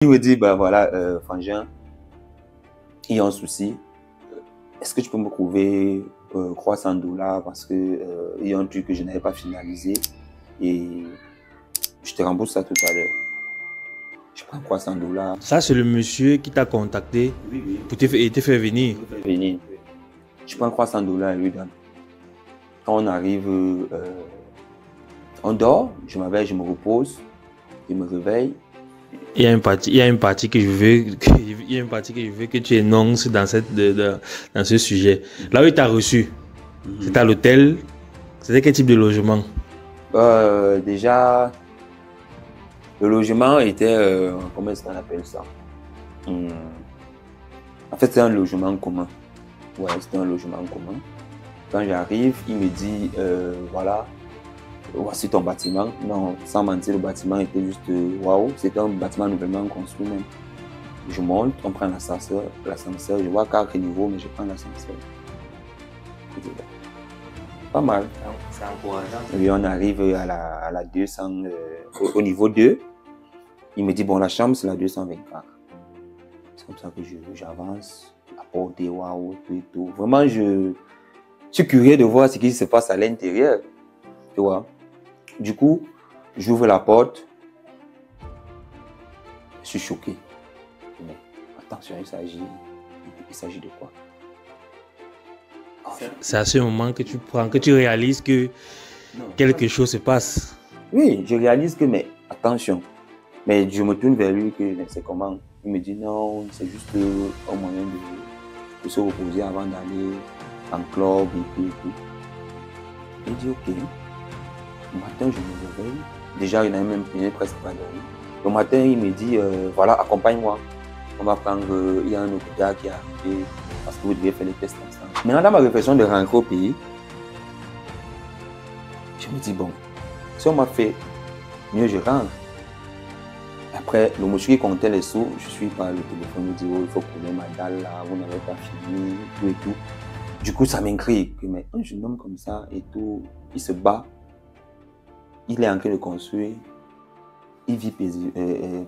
Il me dit, bah voilà, Frangin, il y a un souci. Est-ce que tu peux me trouver $300 parce que il y a un truc que je n'avais pas finalisé et je te rembourse ça tout à l'heure. Je prends $300. Ça, c'est le monsieur qui t'a contacté pour te faire venir. Venir. Je prends $300 et lui donne. Quand on arrive, on dort, je m'aveille, je me repose, je me réveille. Il y a une partie que je veux, que tu énonces dans ce sujet. Là où il t'a reçu, c'était à l'hôtel. C'était quel type de logement? Déjà, le logement était, comment est-ce qu'on appelle ça? En fait, c'est un logement commun. Ouais, c'était un logement commun. Quand j'arrive, il me dit, voilà, voici ton bâtiment. Non, sans mentir, le bâtiment était juste, waouh, c'était un bâtiment nouvellement construit même. Je monte, on prend l'ascenseur, je vois 4 niveaux, mais je prends l'ascenseur. Pas mal. C'est encourageant. Et on arrive à la 200, au niveau 2. Il me dit, bon, la chambre, c'est la 224. C'est comme ça que j'avance. La porte est waouh, tout et tout. Vraiment, je suis curieux de voir ce qui se passe à l'intérieur. Tu vois. Du coup, j'ouvre la porte. Je suis choqué. Mais attention, il s'agit de quoi? C'est à ce moment que tu réalises que quelque chose se passe. Oui, je réalise que, mais attention. Mais je me tourne vers lui, que c'est comment? Il me dit non, c'est juste un moyen de se reposer avant d'aller en club et tout et tout. Il dit ok. Le matin, je me réveille. Déjà, il n'est presque pas dormi. Le matin, il me dit voilà, accompagne-moi. On va prendre, il y a un autre gars qui est arrivé parce que vous devez faire les tests ensemble. Maintenant, dans ma réflexion de rentrer au pays, je me dis bon, si on m'a fait mieux, je rentre. Après, le monsieur qui comptait les sous, je suis par le téléphone, il me dit oh, il faut couler ma dalle là, vous n'avez pas fini, tout et tout. Du coup, ça m'intrigue. Mais un jeune homme comme ça et tout, il se bat, il est en train de construire, il vit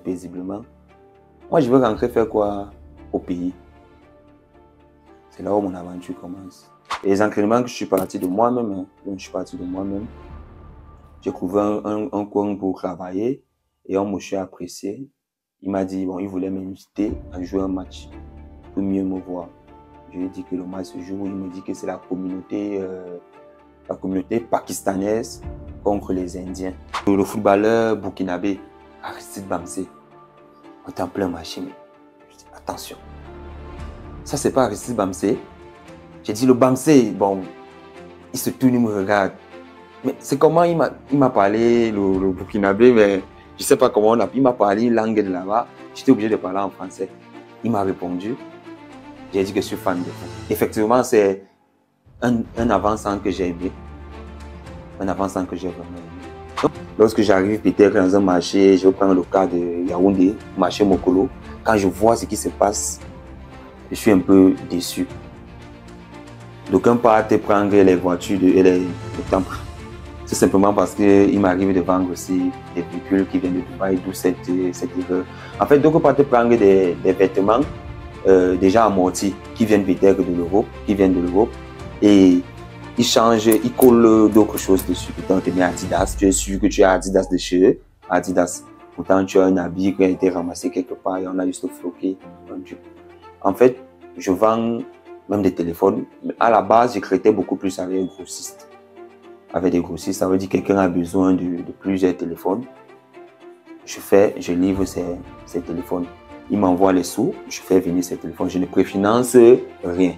paisiblement. Moi, je veux rentrer faire quoi au pays? C'est là où mon aventure commence. Et les entraînements que je suis parti de moi-même, hein, donc je suis parti de moi-même. J'ai trouvé un coin pour travailler et un monsieur apprécié. Il m'a dit, bon, il voulait m'inviter à jouer un match pour mieux me voir. Je lui ai dit que le match se joue. Il me dit que c'est la communauté pakistanaise contre les Indiens. Le footballeur burkinabé, Aristide Bamsé, on était en plein match. Mais je dis, attention, ça c'est pas Aristide Bamsé. J'ai dit, le Bamsé, bon, il se tourne, il me regarde. Mais c'est comment il m'a parlé, le burkinabé, mais je sais pas comment il m'a parlé une langue de là-bas. J'étais obligé de parler en français. Il m'a répondu. J'ai dit que je suis fan de foot. Effectivement, c'est un avant-centre que j'ai aimé. Un avant-centre que j'ai vraiment aimé. Donc, lorsque j'arrive peut-être dans un marché, je vais prendre le cas de Yaoundé, marché Mokolo. Quand je vois ce qui se passe, je suis un peu déçu. D'aucuns partent prendre les voitures et les temples. C'est simplement parce qu'il m'arrive de vendre aussi des véhicules qui viennent de Dubaï, d'où cette erreur. En fait, donc on peut prendre des vêtements déjà amortis qui viennent peut-être de l'Europe, et ils changent, ils collent d'autres choses dessus. Pourtant, tu es Adidas, tu es sûr que tu as Adidas de chez eux, Adidas. Pourtant, tu as un habit qui a été ramassé quelque part et on a juste floqué. En fait, je vends même des téléphones. À la base, je traitais beaucoup plus avec un grossiste. Avec des grossistes, ça veut dire que quelqu'un a besoin de plusieurs téléphones. Je livre ces téléphones. Il m'envoie les sous, je fais venir ces téléphones. Je ne préfinance rien.